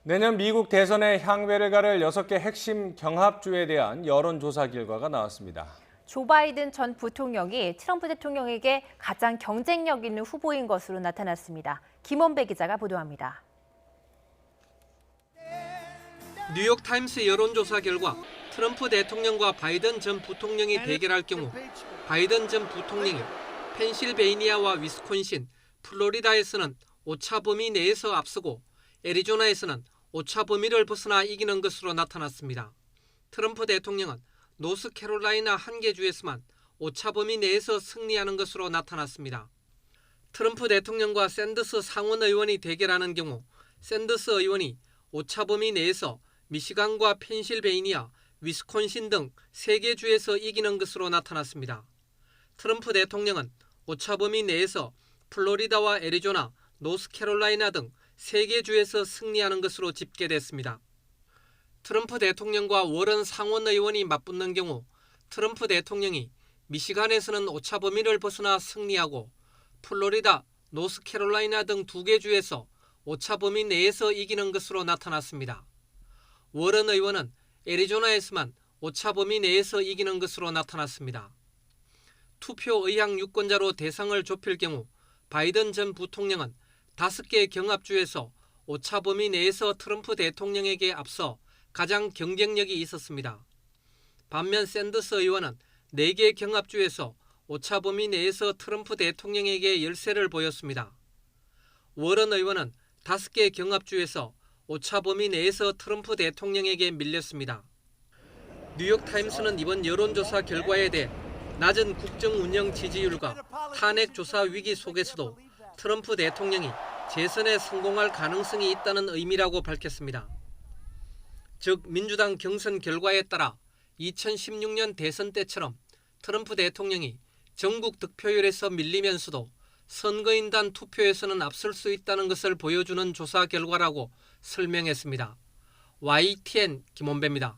내년 미국 대선에 향배를 가를 6개 핵심 경합주에 대한 여론조사 결과가 나왔습니다. 조 바이든 전 부통령이 트럼프 대통령에게 가장 경쟁력 있는 후보인 것으로 나타났습니다. 김원배 기자가 보도합니다. 뉴욕타임스 여론조사 결과 트럼프 대통령과 바이든 전 부통령이 대결할 경우 바이든 전 부통령이 펜실베이니아와 위스콘신, 플로리다에서는 오차 범위 내에서 앞서고 애리조나에서는 오차 범위를 벗어나 이기는 것으로 나타났습니다. 트럼프 대통령은 노스캐롤라이나 한 개 주에서만 오차 범위 내에서 승리하는 것으로 나타났습니다. 트럼프 대통령과 샌더스 상원 의원이 대결하는 경우 샌더스 의원이 오차 범위 내에서 미시간과 펜실베이니아, 위스콘신 등 3개 주에서 이기는 것으로 나타났습니다. 트럼프 대통령은 오차 범위 내에서 플로리다와 애리조나, 노스캐롤라이나 등 3개 주에서 승리하는 것으로 집계됐습니다. 트럼프 대통령과 워런 상원 의원이 맞붙는 경우 트럼프 대통령이 미시간에서는 오차 범위를 벗어나 승리하고 플로리다, 노스캐롤라이나 등 2개 주에서 오차 범위 내에서 이기는 것으로 나타났습니다. 워런 의원은 애리조나에서만 오차 범위 내에서 이기는 것으로 나타났습니다. 투표 의향 유권자로 대상을 좁힐 경우 바이든 전 부통령은 5개 경합주에서 오차 범위 내에서 트럼프 대통령에게 앞서 가장 경쟁력이 있었습니다. 반면 샌더스 의원은 4개 경합주에서 오차 범위 내에서 트럼프 대통령에게 열세를 보였습니다. 워런 의원은 5개 경합주에서 오차 범위 내에서 트럼프 대통령에게 밀렸습니다. 뉴욕타임스는 이번 여론조사 결과에 대해 낮은 국정 운영 지지율과 탄핵 조사 위기 속에서도 트럼프 대통령이 재선에 성공할 가능성이 있다는 의미라고 밝혔습니다. 즉 민주당 경선 결과에 따라 2016년 대선 때처럼 트럼프 대통령이 전국 득표율에서 밀리면서도 선거인단 투표에서는 앞설 수 있다는 것을 보여주는 조사 결과라고 설명했습니다. YTN 김원배입니다.